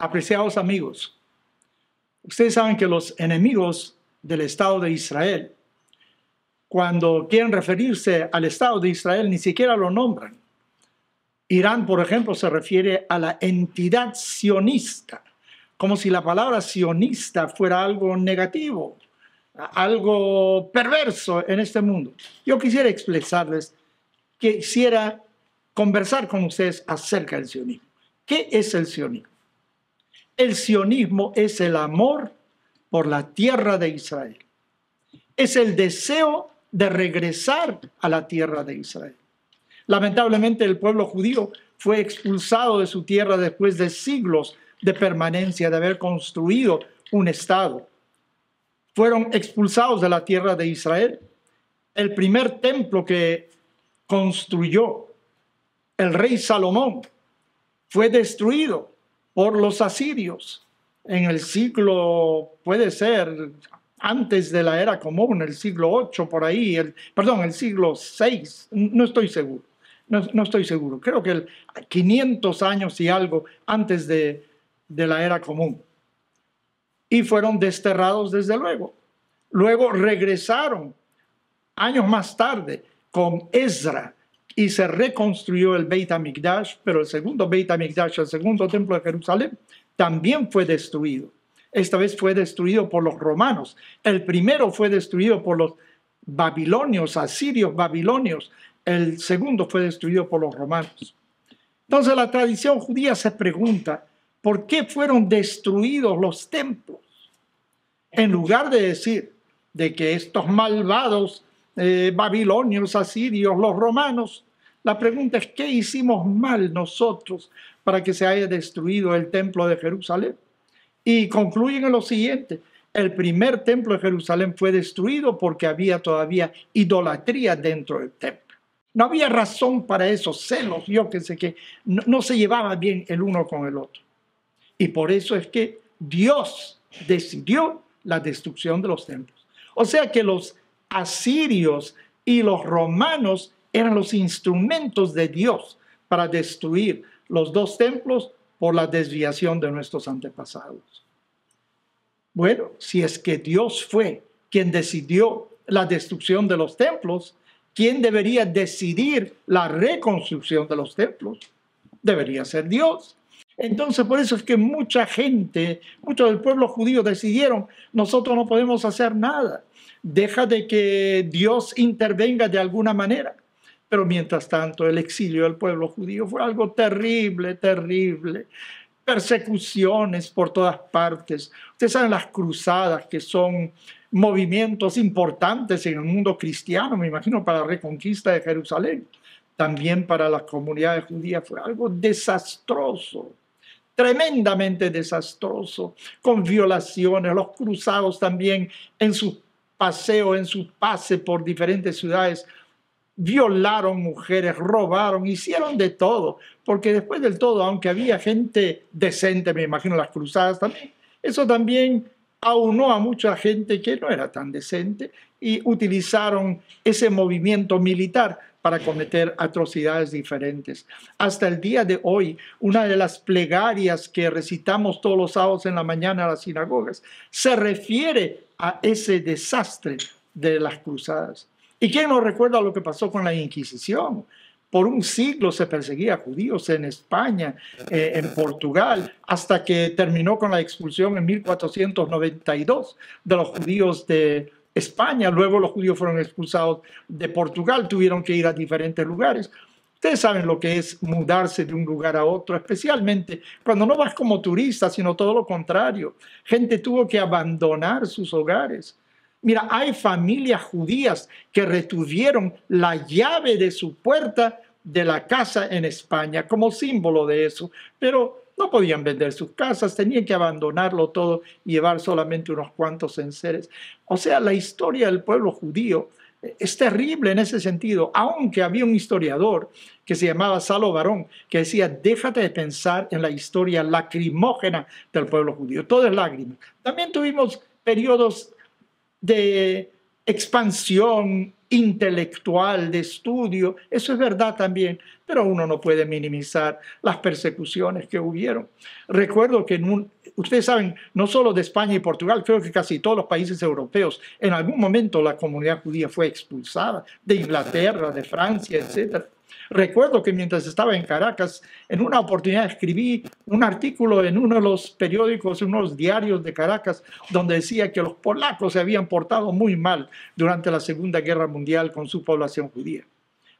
Apreciados amigos, ustedes saben que los enemigos del Estado de Israel, cuando quieren referirse al Estado de Israel, ni siquiera lo nombran. Irán, por ejemplo, se refiere a la entidad sionista, como si la palabra sionista fuera algo negativo, algo perverso en este mundo. Yo quisiera expresarles, quisiera conversar con ustedes acerca del sionismo. ¿Qué es el sionismo? El sionismo es el amor por la tierra de Israel. Es el deseo de regresar a la tierra de Israel. Lamentablemente, el pueblo judío fue expulsado de su tierra después de siglos de permanencia, de haber construido un estado. Fueron expulsados de la tierra de Israel. El primer templo que construyó el rey Salomón fue destruido por los asirios en el siglo, puede ser antes de la era común, el siglo 8 por ahí, el siglo 6, no estoy seguro. No estoy seguro, creo que 500 años y algo antes de la era común. Y fueron desterrados desde luego. Luego regresaron años más tarde con Ezra y se reconstruyó el Beit HaMikdash, pero el segundo Beit HaMikdash, el segundo templo de Jerusalén, también fue destruido. Esta vez fue destruido por los romanos. El primero fue destruido por los babilonios, asirios babilonios. El segundo fue destruido por los romanos. Entonces la tradición judía se pregunta, ¿por qué fueron destruidos los templos? En lugar de decir de que estos malvados babilonios, asirios, los romanos, la pregunta es, ¿qué hicimos mal nosotros para que se haya destruido el templo de Jerusalén? Y concluyen en lo siguiente: el primer templo de Jerusalén fue destruido porque había todavía idolatría dentro del templo. No había razón para esos celos, yo que sé que no se llevaba bien el uno con el otro. Y por eso es que Dios decidió la destrucción de los templos. O sea que los asirios y los romanos eran los instrumentos de Dios para destruir los dos templos por la desviación de nuestros antepasados. Bueno, si es que Dios fue quien decidió la destrucción de los templos, ¿quién debería decidir la reconstrucción de los templos? Debería ser Dios. Entonces, por eso es que mucha gente, muchos del pueblo judío decidieron, nosotros no podemos hacer nada. Deja de que Dios intervenga de alguna manera. Pero mientras tanto, el exilio del pueblo judío fue algo terrible, terrible. Persecuciones por todas partes. Ustedes saben las cruzadas, que son movimientos importantes en el mundo cristiano, me imagino, para la reconquista de Jerusalén. También para las comunidades judías fue algo desastroso, tremendamente desastroso, con violaciones. Los cruzados también en su paseo, en su pase por diferentes ciudades, violaron mujeres, robaron, hicieron de todo, porque después del todo, aunque había gente decente, me imagino las cruzadas también, eso también aunó a mucha gente que no era tan decente y utilizaron ese movimiento militar para cometer atrocidades diferentes. Hasta el día de hoy, una de las plegarias que recitamos todos los sábados en la mañana a las sinagogas se refiere a ese desastre de las cruzadas. ¿Y quién nos recuerda lo que pasó con la Inquisición? Por un siglo se perseguía a judíos en España, en Portugal, hasta que terminó con la expulsión en 1492 de los judíos de España. Luego los judíos fueron expulsados de Portugal, tuvieron que ir a diferentes lugares. Ustedes saben lo que es mudarse de un lugar a otro, especialmente cuando no vas como turista, sino todo lo contrario. Gente tuvo que abandonar sus hogares. Mira, hay familias judías que retuvieron la llave de su puerta de la casa en España como símbolo de eso, pero no podían vender sus casas, tenían que abandonarlo todo y llevar solamente unos cuantos enseres. O sea, la historia del pueblo judío es terrible en ese sentido, aunque había un historiador que se llamaba Salo Barón, que decía, déjate de pensar en la historia lacrimógena del pueblo judío, todo es lágrimas. También tuvimos periodos de expansión intelectual, de estudio, eso es verdad también, pero uno no puede minimizar las persecuciones que hubieron. Recuerdo que ustedes saben, no solo de España y Portugal, creo que casi todos los países europeos, en algún momento la comunidad judía fue expulsada, de Inglaterra, de Francia, etc. Recuerdo que mientras estaba en Caracas, en una oportunidad escribí un artículo en uno de los periódicos, unos diarios de Caracas, donde decía que los polacos se habían portado muy mal durante la Segunda Guerra Mundial con su población judía.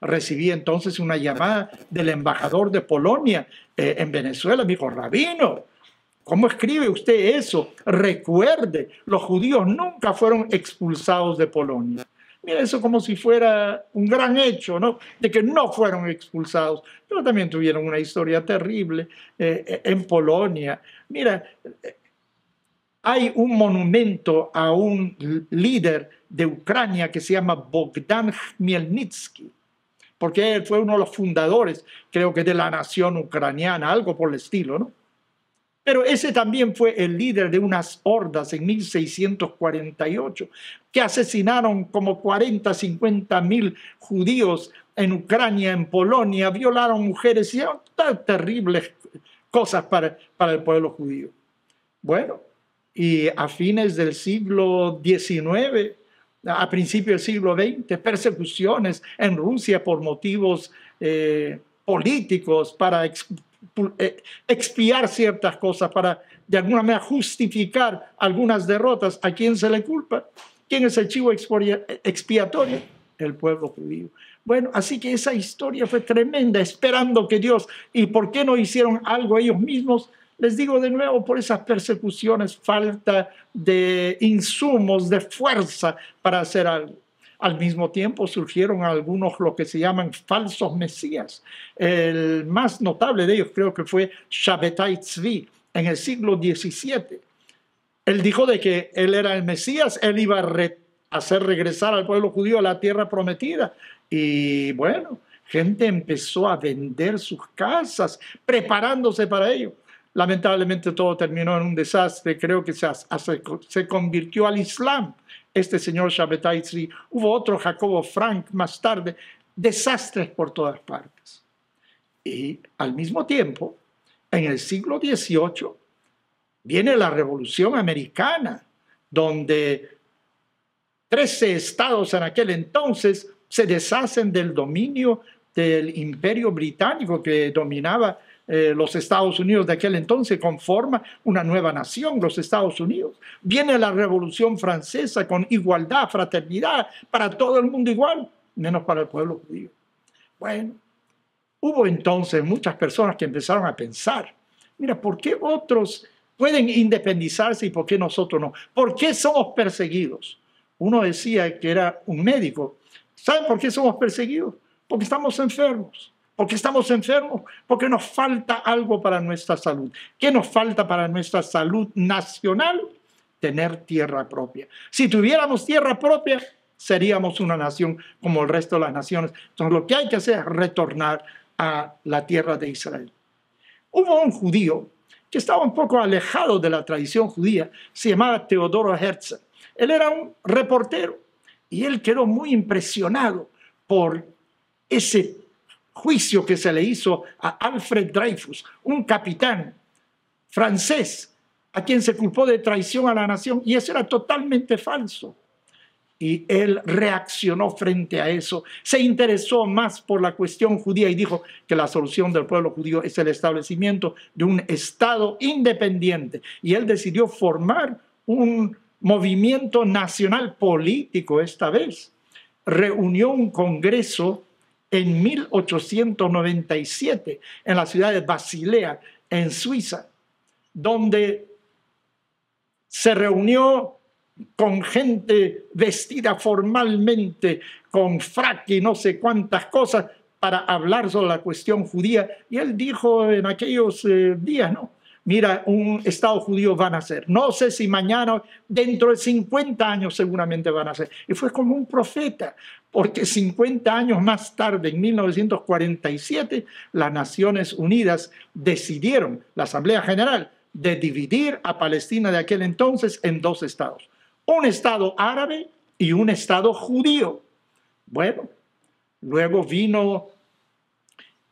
Recibí entonces una llamada del embajador de Polonia en Venezuela. Me dijo: Rabino, ¿cómo escribe usted eso? Recuerde, los judíos nunca fueron expulsados de Polonia. Mira, eso como si fuera un gran hecho, ¿no? De que no fueron expulsados, pero también tuvieron una historia terrible en Polonia. Mira, hay un monumento a un líder de Ucrania que se llama Bogdan Khmelnytsky, porque él fue uno de los fundadores, creo que de la nación ucraniana, algo por el estilo, ¿no? Pero ese también fue el líder de unas hordas en 1648 que asesinaron como 40, 50 mil judíos en Ucrania, en Polonia, violaron mujeres, y tan terribles cosas para el pueblo judío. Bueno, y a fines del siglo XIX, a principios del siglo XX, persecuciones en Rusia por motivos políticos, para expiar ciertas cosas, para de alguna manera justificar algunas derrotas. ¿A quién se le culpa? ¿Quién es el chivo expiatorio? El pueblo judío. Bueno, así que esa historia fue tremenda, esperando que Dios, ¿y por qué no hicieron algo ellos mismos? Les digo de nuevo, por esas persecuciones, falta de insumos, de fuerza para hacer algo. Al mismo tiempo surgieron algunos, lo que se llaman falsos mesías. El más notable de ellos creo que fue Shabbatai Tzvi, en el siglo XVII. Él dijo de que él era el Mesías, él iba a hacer regresar al pueblo judío a la tierra prometida. Y bueno, gente empezó a vender sus casas, preparándose para ello. Lamentablemente todo terminó en un desastre, creo que se convirtió al Islam este señor Shabbatai Tzvi. Hubo otro, Jacobo Frank, más tarde. Desastres por todas partes. Y al mismo tiempo, en el siglo XVIII, viene la Revolución Americana, donde 13 estados en aquel entonces se deshacen del dominio del Imperio Británico que dominaba los Estados Unidos de aquel entonces, conforma una nueva nación, los Estados Unidos. Viene la Revolución Francesa con igualdad, fraternidad, para todo el mundo igual, menos para el pueblo judío. Bueno, hubo entonces muchas personas que empezaron a pensar, mira, ¿por qué otros pueden independizarse y por qué nosotros no? ¿Por qué somos perseguidos? Uno decía que era un médico. ¿Saben por qué somos perseguidos? Porque estamos enfermos. ¿Por qué estamos enfermos? Porque nos falta algo para nuestra salud. ¿Qué nos falta para nuestra salud nacional? Tener tierra propia. Si tuviéramos tierra propia, seríamos una nación como el resto de las naciones. Entonces lo que hay que hacer es retornar a la tierra de Israel. Hubo un judío que estaba un poco alejado de la tradición judía, se llamaba Teodoro Herzl. Él era un reportero y él quedó muy impresionado por ese juicio que se le hizo a Alfred Dreyfus, un capitán francés a quien se culpó de traición a la nación, y eso era totalmente falso. Y él reaccionó frente a eso, se interesó más por la cuestión judía y dijo que la solución del pueblo judío es el establecimiento de un Estado independiente. Y él decidió formar un movimiento nacional político esta vez. Reunió un congreso en 1897 en la ciudad de Basilea, en Suiza, donde se reunió con gente vestida formalmente, con frac y no sé cuántas cosas, para hablar sobre la cuestión judía. Y él dijo en aquellos días, ¿no? Mira, un Estado judío va a nacer. No sé si mañana, dentro de 50 años seguramente va a nacer. Y fue como un profeta, porque 50 años más tarde, en 1947, las Naciones Unidas decidieron, la Asamblea General, de dividir a Palestina de aquel entonces en dos estados. Un estado árabe y un estado judío. Bueno, luego vino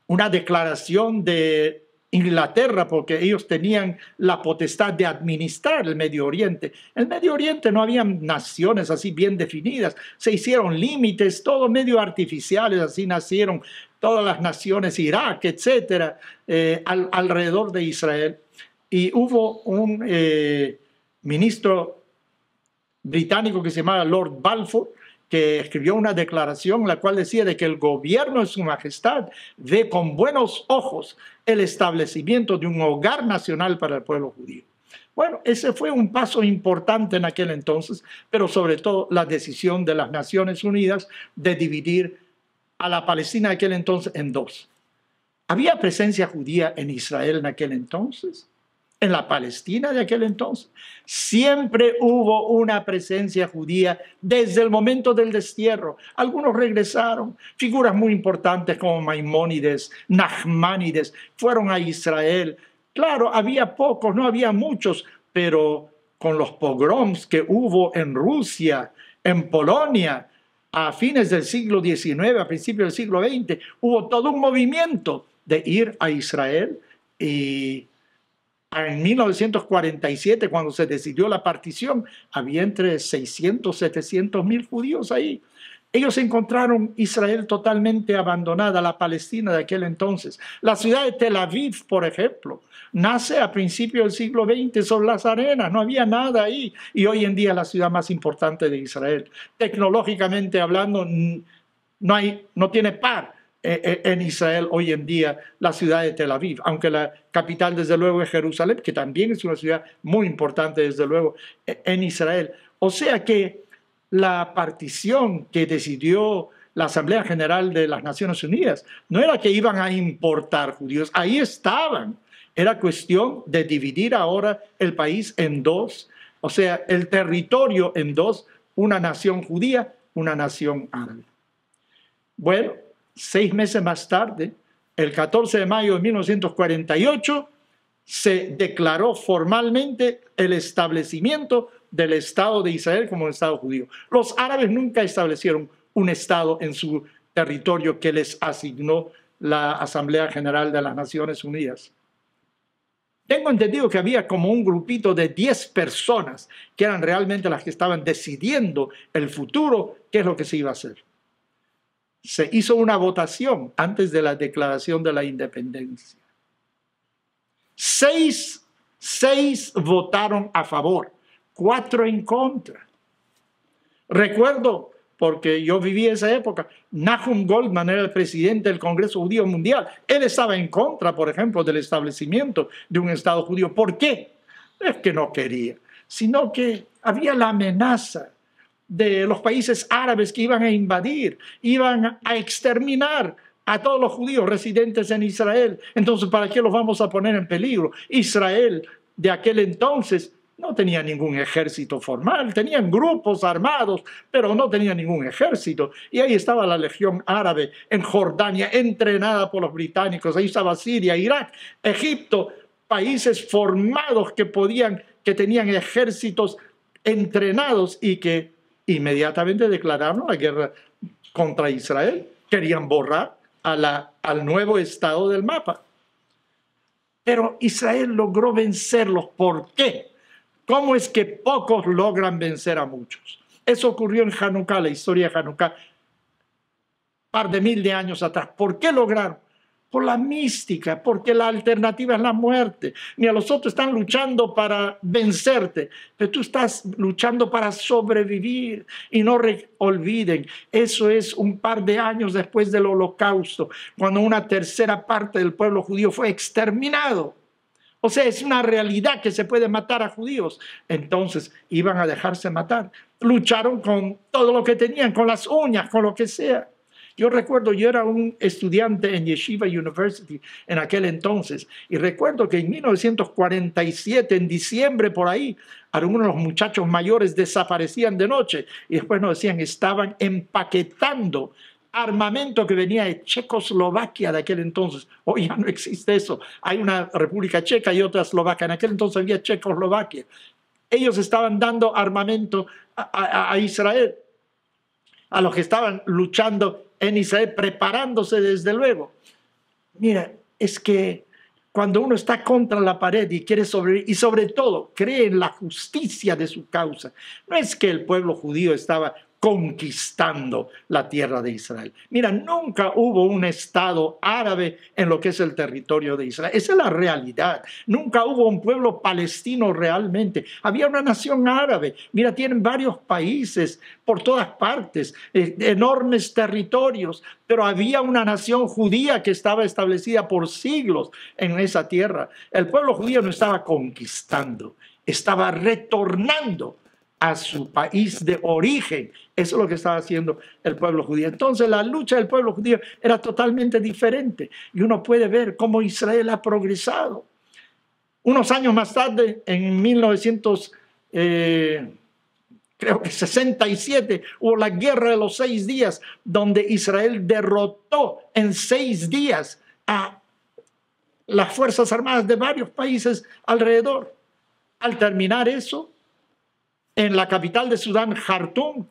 una declaración de Inglaterra, porque ellos tenían la potestad de administrar el Medio Oriente. En el Medio Oriente no había naciones así bien definidas, se hicieron límites, todo medio artificiales, así nacieron todas las naciones, Irak, etcétera, alrededor de Israel. Y hubo un ministro británico que se llamaba Lord Balfour, que escribió una declaración en la cual decía de que el gobierno de su majestad ve con buenos ojos el establecimiento de un hogar nacional para el pueblo judío. Bueno, ese fue un paso importante en aquel entonces, pero sobre todo la decisión de las Naciones Unidas de dividir a la Palestina de aquel entonces en dos. ¿Había presencia judía en Israel en aquel entonces? En la Palestina de aquel entonces. Siempre hubo una presencia judía desde el momento del destierro. Algunos regresaron. Figuras muy importantes como Maimónides, Nachmanides, fueron a Israel. Claro, había pocos, no había muchos, pero con los pogroms que hubo en Rusia, en Polonia, a fines del siglo XIX, a principios del siglo XX, hubo todo un movimiento de ir a Israel. Y en 1947, cuando se decidió la partición, había entre 600 y 700 mil judíos ahí. Ellos encontraron Israel totalmente abandonada, la Palestina de aquel entonces. La ciudad de Tel Aviv, por ejemplo, nace a principios del siglo XX sobre las arenas, no había nada ahí. Y hoy en día es la ciudad más importante de Israel. Tecnológicamente hablando, no tiene par en Israel hoy en día la ciudad de Tel Aviv, aunque la capital desde luego es Jerusalén, que también es una ciudad muy importante desde luego en Israel. O sea que la partición que decidió la Asamblea General de las Naciones Unidas no era que iban a importar judíos, ahí estaban. Era cuestión de dividir ahora el país en dos, o sea, el territorio en dos, una nación judía, una nación árabe. Bueno, 6 meses más tarde, el 14 de mayo de 1948, se declaró formalmente el establecimiento del Estado de Israel como un Estado judío. Los árabes nunca establecieron un Estado en su territorio que les asignó la Asamblea General de las Naciones Unidas. Tengo entendido que había como un grupito de 10 personas que eran realmente las que estaban decidiendo el futuro, qué es lo que se iba a hacer. Se hizo una votación antes de la declaración de la independencia. Seis votaron a favor, 4 en contra. Recuerdo, porque yo viví esa época, Nahum Goldman era el presidente del Congreso Judío Mundial. Él estaba en contra, por ejemplo, del establecimiento de un Estado judío. ¿Por qué? Es que no quería, sino que había la amenaza de los países árabes que iban a invadir, iban a exterminar a todos los judíos residentes en Israel. Entonces, ¿para qué los vamos a poner en peligro? Israel de aquel entonces no tenía ningún ejército formal, tenían grupos armados, pero no tenía ningún ejército. Y ahí estaba la Legión Árabe en Jordania, entrenada por los británicos. Ahí estaba Siria, Irak, Egipto, países formados que tenían ejércitos entrenados y que inmediatamente declararon la guerra contra Israel. Querían borrar al nuevo Estado del mapa. Pero Israel logró vencerlos. ¿Por qué? ¿Cómo es que pocos logran vencer a muchos? Eso ocurrió en Hanukkah, la historia de Hanukkah, un par de mil de años atrás. ¿Por qué lograron? Por la mística, porque la alternativa es la muerte. Mira, los otros están luchando para vencerte, pero tú estás luchando para sobrevivir. Y no olviden, eso es un par de años después del Holocausto, cuando una tercera parte del pueblo judío fue exterminado. O sea, es una realidad que se puede matar a judíos. Entonces, iban a dejarse matar. Lucharon con todo lo que tenían, con las uñas, con lo que sea. Yo recuerdo, yo era un estudiante en Yeshiva University en aquel entonces, y recuerdo que en 1947, en diciembre por ahí, algunos de los muchachos mayores desaparecían de noche, y después nos decían, estaban empaquetando armamento que venía de Checoslovaquia de aquel entonces. Hoy ya no existe eso. Hay una República Checa y otra Eslovaquia. En aquel entonces había Checoslovaquia. Ellos estaban dando armamento a Israel, a los que estaban luchando en Israel, preparándose desde luego. Mira, es que cuando uno está contra la pared y quiere sobrevivir, y sobre todo cree en la justicia de su causa, no es que el pueblo judío estaba conquistando la tierra de Israel. Mira, nunca hubo un estado árabe en lo que es el territorio de Israel. Esa es la realidad. Nunca hubo un pueblo palestino realmente. Había una nación árabe. Mira, tienen varios países por todas partes, enormes territorios, pero había una nación judía que estaba establecida por siglos en esa tierra. El pueblo judío no estaba conquistando, estaba retornando a su país de origen. Eso es lo que estaba haciendo el pueblo judío. Entonces la lucha del pueblo judío era totalmente diferente. Y uno puede ver cómo Israel ha progresado. Unos años más tarde, en 1967, hubo la Guerra de los 6 días, donde Israel derrotó en 6 días a las Fuerzas Armadas de varios países alrededor. Al terminar eso, en la capital de Sudán, Khartoum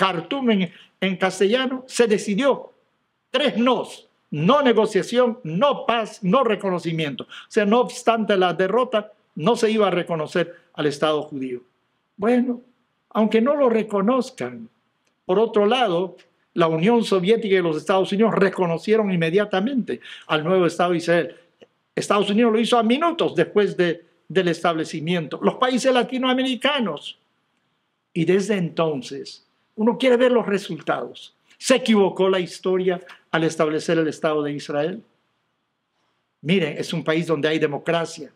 en castellano, se decidió 3 nos: no negociación, no paz, no reconocimiento. O sea, no obstante la derrota, no se iba a reconocer al Estado judío. Bueno, aunque no lo reconozcan, por otro lado, la Unión Soviética y los Estados Unidos reconocieron inmediatamente al nuevo Estado de Israel. Estados Unidos lo hizo a minutos después del establecimiento. Los países latinoamericanos. Y desde entonces, uno quiere ver los resultados. ¿Se equivocó la historia al establecer el Estado de Israel? Miren, es un país donde hay democracia,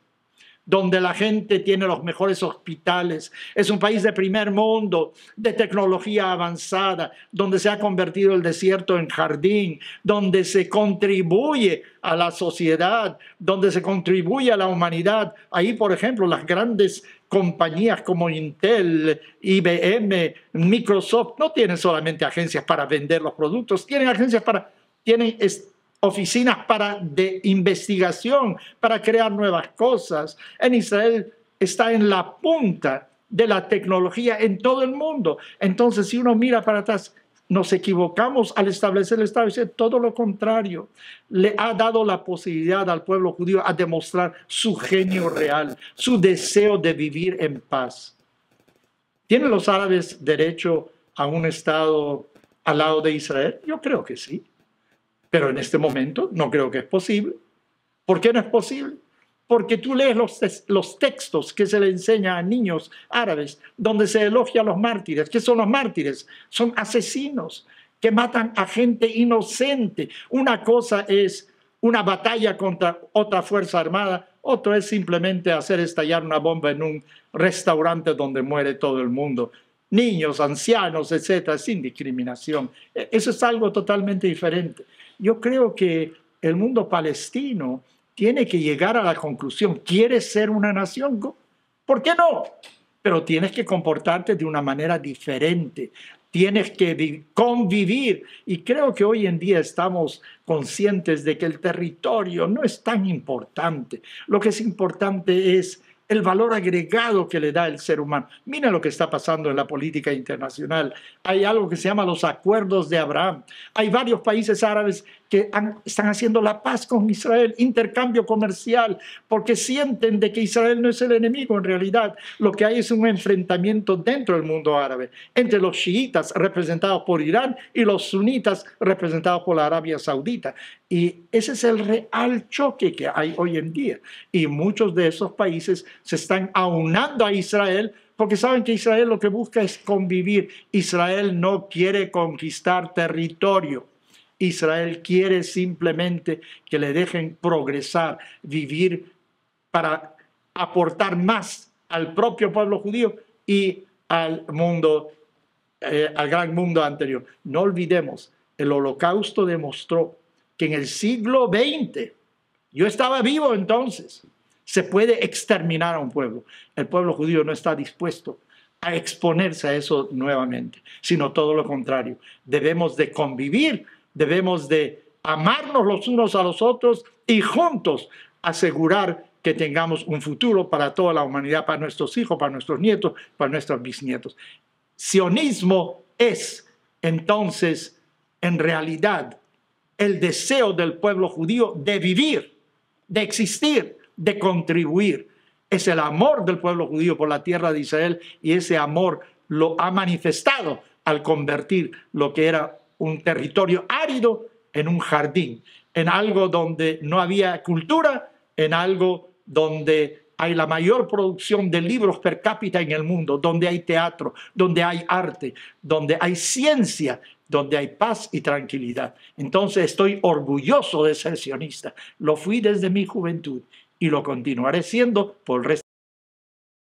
donde la gente tiene los mejores hospitales. Es un país de primer mundo, de tecnología avanzada, donde se ha convertido el desierto en jardín, donde se contribuye a la sociedad, donde se contribuye a la humanidad. Ahí, por ejemplo, las grandes compañías como Intel, IBM, Microsoft, no tienen solamente agencias para vender los productos, tienen oficinas de investigación, para crear nuevas cosas. En Israel está en la punta de la tecnología en todo el mundo. Entonces, si uno mira para atrás, nos equivocamos al establecer el Estado. Es todo lo contrario. Le ha dado la posibilidad al pueblo judío a demostrar su genio real, su deseo de vivir en paz. ¿Tienen los árabes derecho a un Estado al lado de Israel? Yo creo que sí. Pero en este momento no creo que es posible. ¿Por qué no es posible? Porque tú lees los textos que se le enseña a niños árabes, donde se elogia a los mártires. ¿Qué son los mártires? Son asesinos que matan a gente inocente. Una cosa es una batalla contra otra fuerza armada, otro es simplemente hacer estallar una bomba en un restaurante donde muere todo el mundo. Niños, ancianos, etcétera, sin discriminación. Eso es algo totalmente diferente. Yo creo que el mundo palestino tiene que llegar a la conclusión: ¿quieres ser una nación? ¿Por qué no? Pero tienes que comportarte de una manera diferente. Tienes que convivir. Y creo que hoy en día estamos conscientes de que el territorio no es tan importante. Lo que es importante es el valor agregado que le da el ser humano. Mira lo que está pasando en la política internacional. Hay algo que se llama los acuerdos de Abraham. Hay varios países árabes que están haciendo la paz con Israel, intercambio comercial, porque sienten de que Israel no es el enemigo. En realidad, lo que hay es un enfrentamiento dentro del mundo árabe, entre los chiitas, representados por Irán, y los sunitas, representados por la Arabia Saudita. Y ese es el real choque que hay hoy en día. Y muchos de esos países se están aunando a Israel porque saben que Israel lo que busca es convivir. Israel no quiere conquistar territorio. Israel quiere simplemente que le dejen progresar, vivir para aportar más al propio pueblo judío y al mundo, al gran mundo anterior. No olvidemos, el Holocausto demostró que en el siglo XX, yo estaba vivo entonces, se puede exterminar a un pueblo. El pueblo judío no está dispuesto a exponerse a eso nuevamente, sino todo lo contrario. Debemos de convivir, debemos de amarnos los unos a los otros y juntos asegurar que tengamos un futuro para toda la humanidad, para nuestros hijos, para nuestros nietos, para nuestros bisnietos. Sionismo es entonces, en realidad, el deseo del pueblo judío de vivir de existir, de contribuir. Es el amor del pueblo judío por la tierra de Israel, y ese amor lo ha manifestado al convertir lo que era un territorio árido en un jardín, en algo donde no había cultura, en algo donde hay la mayor producción de libros per cápita en el mundo, donde hay teatro, donde hay arte, donde hay ciencia, donde hay paz y tranquilidad. Entonces estoy orgulloso de ser sionista. Lo fui desde mi juventud y lo continuaré siendo por el resto